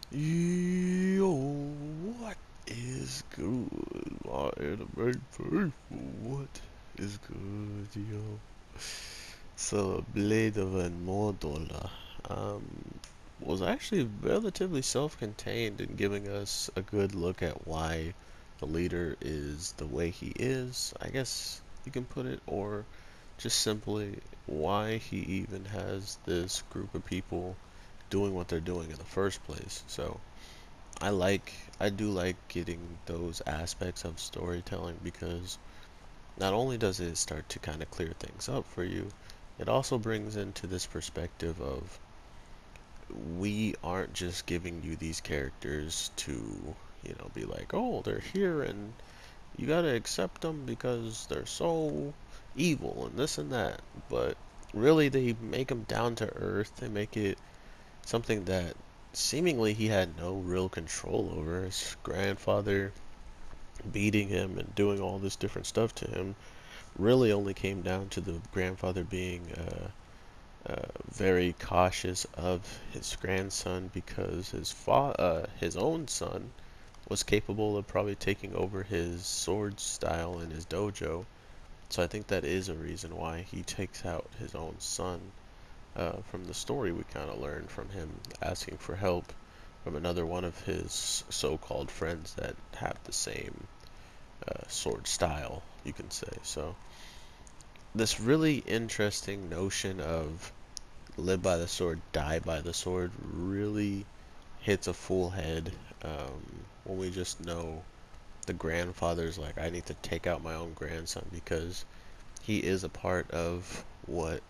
Yo, what is good, my anime people? What is good, yo? So, Blade of Immortal was actually relatively self-contained in giving us a good look at why the leader is the way he is, I guess you can put it, or just simply why he even has this group of people doing what they're doing in the first place. So, I do like getting those aspects of storytelling because not only does it start to kind of clear things up for you, it also brings into this perspective of we aren't just giving you these characters to, be like, oh, they're here and you gotta accept them because they're so evil and this and that. But really, they make them down to earth. They make it something that seemingly he had no real control over. His grandfather beating him and doing all this different stuff to him really only came down to the grandfather being very cautious of his grandson because his own son was capable of probably taking over his sword style in his dojo. So I think that is a reason why he takes out his own son. From the story, we kind of learned from him asking for help from another one of his so-called friends that have the same sword style, you can say. So this really interesting notion of live by the sword, die by the sword really hits a full head when we just know the grandfather's like, I need to take out my own grandson because he is a part of what,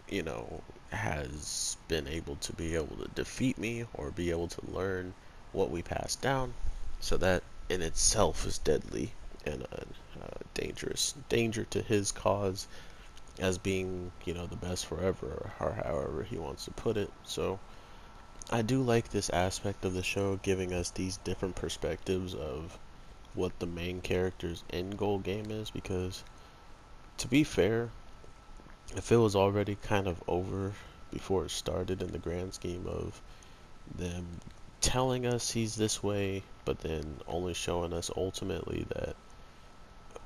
you know, has been able to be able to defeat me or be able to learn what we passed down. So that in itself is deadly and a dangerous danger to his cause as being, the best forever, or however he wants to put it. So I do like this aspect of the show giving us these different perspectives of what the main character's end goal game is because to be fair, if it was already kind of over before it started in the grand scheme of them telling us he's this way, but then only showing us ultimately that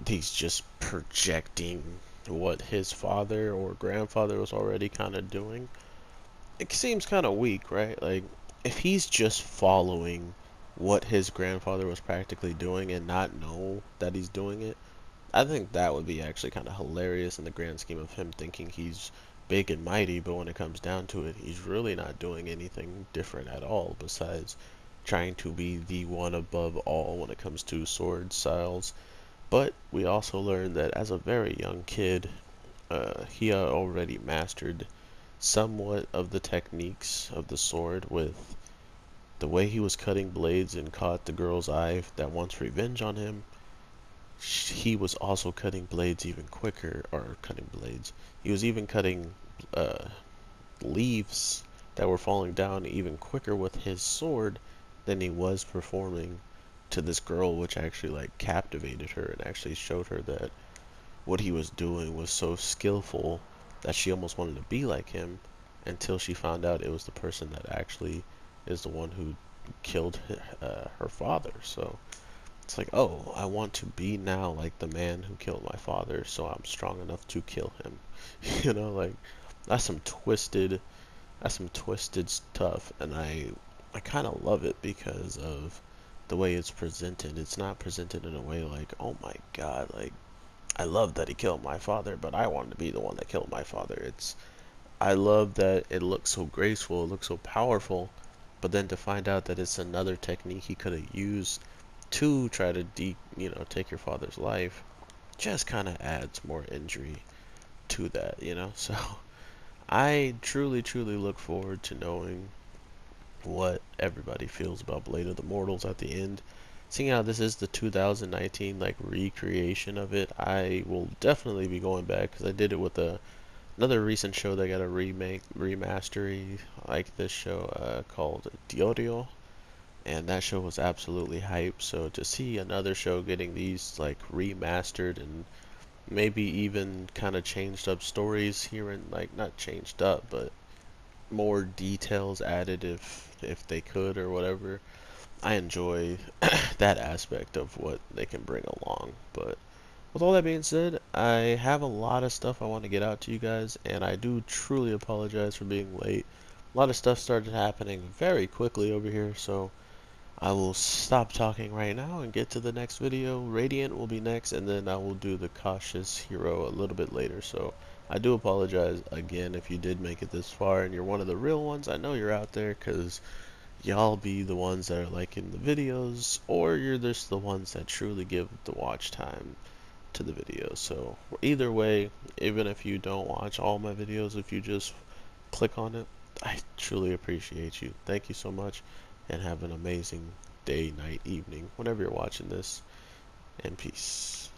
he's just projecting what his father or grandfather was already kind of doing. It seems kind of weak, right? Like, if he's just following what his grandfather was practically doing and not know that he's doing it, I think that would be actually kind of hilarious in the grand scheme of him thinking he's big and mighty, but when it comes down to it, he's really not doing anything different at all besides trying to be the one above all when it comes to sword styles. But we also learned that as a very young kid, he had already mastered somewhat of the techniques of the sword with the way he was cutting blades and caught the girl's eye that wants revenge on him. He was also cutting blades even quicker, or cutting blades. He was even cutting uh, leaves that were falling down even quicker with his sword than he was performing to this girl, which actually like captivated her and actually showed her that what he was doing was so skillful that she almost wanted to be like him until she found out it was the person that actually is the one who killed her father. So it's like, oh, I want to be now like the man who killed my father, so I'm strong enough to kill him. Like that's some twisted, that's some twisted stuff, and I kind of love it because of the way it's presented. It's not presented in a way like, oh my God, like I love that he killed my father, but I wanted to be the one that killed my father. I love that it looks so graceful, it looks so powerful, but then to find out that it's another technique he could have used to try to take your father's life just kind of adds more injury to that. So I truly, truly look forward to knowing what everybody feels about Blade of the Mortals at the end. Seeing how this is the 2019 like recreation of it, I will definitely be going back because I did it with another recent show that got a remake, remastery like this show called Diorio, and that show was absolutely hype. So to see another show getting these like remastered and maybe even kind of changed up stories here and like not changed up, but more details added if they could or whatever. I enjoy that aspect of what they can bring along. But with all that being said, I have a lot of stuff I want to get out to you guys, and I do truly apologize for being late. A lot of stuff started happening very quickly over here, so I will stop talking right now and get to the next video. Radiant will be next, and then I will do the Cautious Hero a little bit later. So I do apologize again if you did make it this far and you're one of the real ones. I know you're out there because y'all be the ones that are liking the videos, or you're just the ones that truly give the watch time to the videos. So either way, even if you don't watch all my videos, if you just click on it, I truly appreciate you. Thank you so much, and have an amazing day, night, evening, whenever you're watching this, and peace.